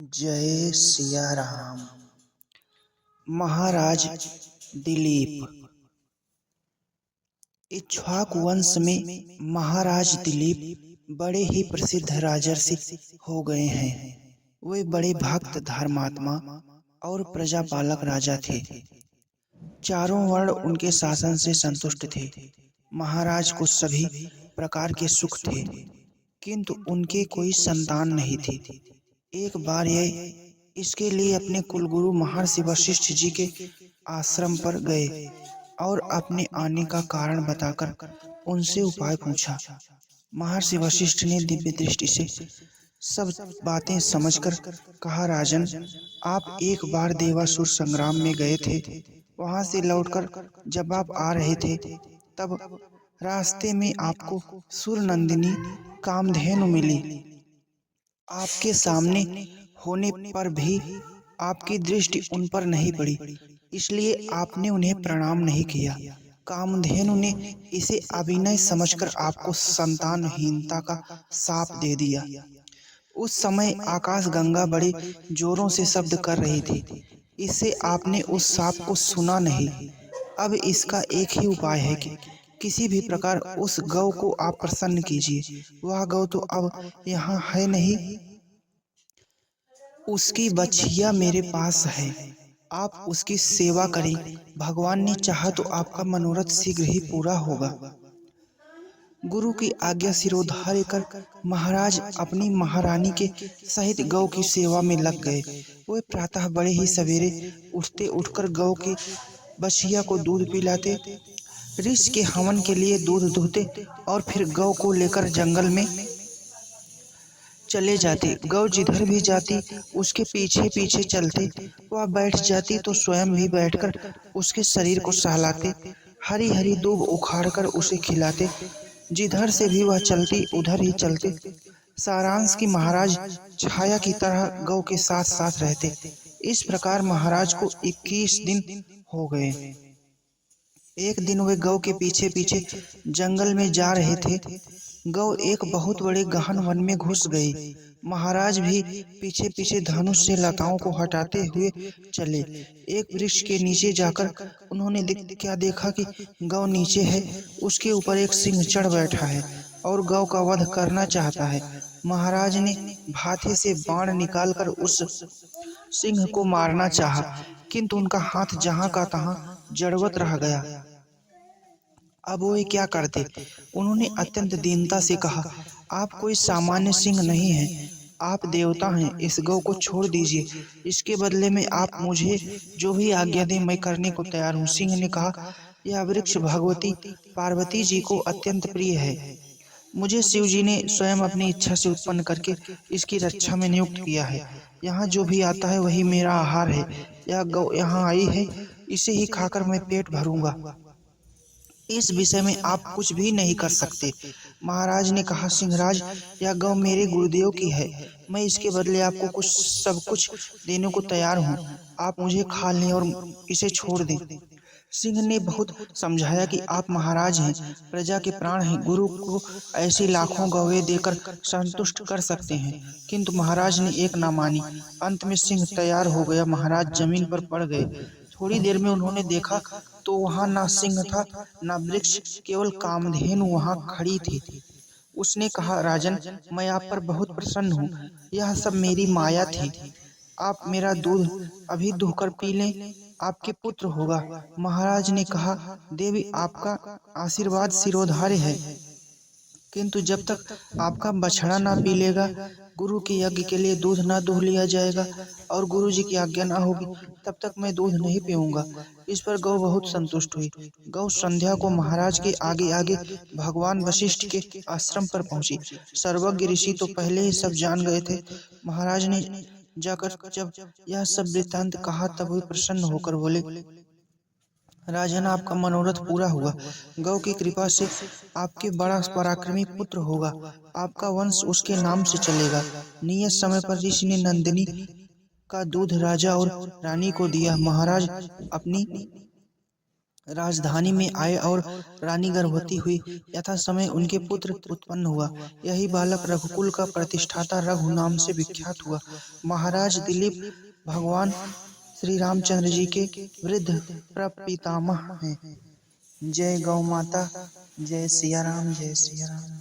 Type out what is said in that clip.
जय सिया राम। महाराज दिलीप। इक्ष्वाकु वंश में महाराज दिलीप बड़े ही प्रसिद्ध राजर्षि हो गए हैं। वे बड़े भक्त धर्मात्मा और प्रजापालक राजा थे। चारों वर्ण उनके शासन से संतुष्ट थे। महाराज को सभी प्रकार के सुख थे, किंतु उनके कोई संतान नहीं थी। एक बार यह इसके लिए अपने कुलगुरु महर्षि वशिष्ठ जी के आश्रम पर गए और अपने आने का कारण बताकर उनसे उपाय पूछा। महर्षि वशिष्ठ ने दिव्य दृष्टि से सब बातें समझकर कहा, राजन, आप एक बार देवासुर संग्राम में गए थे। वहां से लौटकर जब आप आ रहे थे, तब रास्ते में आपको सुरनंदिनी कामधेनु मिली। आपके सामने होने पर भी आपकी दृष्टि उन पर नहीं पड़ी, इसलिए आपने उन्हें प्रणाम नहीं किया। कामधेनु ने इसे अभिनय समझकर आपको संतानहीनता का शाप दे दिया। उस समय आकाश गंगा बड़े जोरों से शब्द कर रही थी, इससे आपने उस शाप को सुना नहीं। अब इसका एक ही उपाय है कि किसी भी प्रकार उस गौ को आप प्रसन्न कीजिए। वह गौ तो अब यहाँ है नहीं, उसकी बछिया मेरे पास है। आप उसकी सेवा करें। भगवान ने चाहा तो आपका मनोरथ शीघ्र ही पूरा होगा। गुरु की आज्ञा सिरोधार्य कर महाराज अपनी महारानी के सहित गौ की सेवा में लग गए। वे प्रातः बड़े ही सवेरे उठकर गौ की बछिया को दूध पिलाते, ऋषि के हवन के लिए दूध दुहते और फिर गौ को लेकर जंगल में चले जाते। गौ जिधर भी जाती उसके पीछे पीछे चलते। वह बैठ जाती तो स्वयं भी बैठकर उसके शरीर को सहलाते, हरी हरी दूब उखाड़कर उसे खिलाते। जिधर से भी वह चलती उधर ही चलते। सारांश की महाराज छाया की तरह गौ के साथ साथ रहते। इस प्रकार महाराज को 21 दिन हो गए। एक दिन वे गौ के पीछे पीछे जंगल में जा रहे थे। गौ एक बहुत बड़े गहन वन में घुस गई। महाराज भी पीछे पीछे धनुष से लताओं को हटाते हुए चले। एक वृक्ष के नीचे जाकर उन्होंने क्या देखा कि गौ नीचे है, उसके ऊपर एक सिंह चढ़ बैठा है और गौ का वध करना चाहता है। महाराज ने भाते से बाण निकालकर उस सिंह को मारना चाहा, किंतु उनका हाथ जहां का तहां जड़वत रह गया। अब वो क्या करते? उन्होंने अत्यंत दीनता से कहा, आप कोई सामान्य सिंह नहीं हैं, आप देवता हैं। इस गौ को छोड़ दीजिए, इसके बदले में आप मुझे जो भी आज्ञा दें मैं करने को तैयार हूँ। सिंह ने कहा, यह वृक्ष भगवती पार्वती जी को अत्यंत प्रिय है। मुझे शिव जी ने स्वयं अपनी इच्छा से उत्पन्न करके इसकी रक्षा में नियुक्त किया है। यहाँ जो भी आता है वही मेरा आहार है। यह गौ यहाँ आई है, इसे ही खाकर मैं पेट भरूंगा। इस विषय में आप कुछ भी नहीं कर सकते। महाराज ने कहा, सिंहराज, यह गौ मेरे गुरुदेव की है। मैं इसके बदले आपको सब कुछ देने को तैयार हूँ। आप मुझे खा लें और इसे छोड़ दें। सिंह ने बहुत समझाया कि आप महाराज हैं, प्रजा के प्राण हैं, गुरु को ऐसी लाखों गौवें देकर संतुष्ट कर सकते हैं, किंतु महाराज ने एक ना मानी। अंत में सिंह तैयार हो गया। महाराज जमीन पर पड़ गए। थोड़ी देर में उन्होंने देखा तो वहां ना सिंह था ना वृक्ष, केवल कामधेनु वहां खड़ी थी। उसने कहा, राजन, मैं आप पर बहुत प्रसन्न हूँ। यह सब मेरी माया थी। आप मेरा दूध अभी दुहकर पी लें, आपके पुत्र होगा। महाराज ने कहा, देवी, आपका आशीर्वाद सिरोधार्य है, किंतु जब तक आपका बछड़ा ना पी लेगा, गुरु के यज्ञ के लिए दूध ना दूह लिया जाएगा और गुरु जी की आज्ञा ना होगी, तब तक मैं दूध नहीं पीऊंगा। इस पर गौ बहुत संतुष्ट हुई। गौ संध्या को महाराज के आगे आगे भगवान वशिष्ठ के आश्रम पर पहुंची। सर्वज्ञ ऋषि तो पहले ही सब जान गए थे। महाराज ने जाकर जब यह सब वृत्तांत कहा तब वे प्रसन्न होकर बोले, राजन, आपका मनोरथ पूरा हुआ। गौ की कृपा से आपके बड़ा पराक्रमी पुत्र होगा। आपका वंश उसके नाम से चलेगा। नियत समय पर ऋषि ने नंदिनी का दूध राजा और रानी को दिया। महाराज अपनी राजधानी में आए और रानी गर्भवती हुई। यथा समय उनके पुत्र उत्पन्न हुआ। यही बालक रघुकुल का प्रतिष्ठाता रघु नाम से विख्यात हुआ। महाराज दिलीप भगवान श्री रामचंद्र जी के वृद्ध प्रपितामह हैं। जय गौ माता, जय सिया राम, जय सिया राम।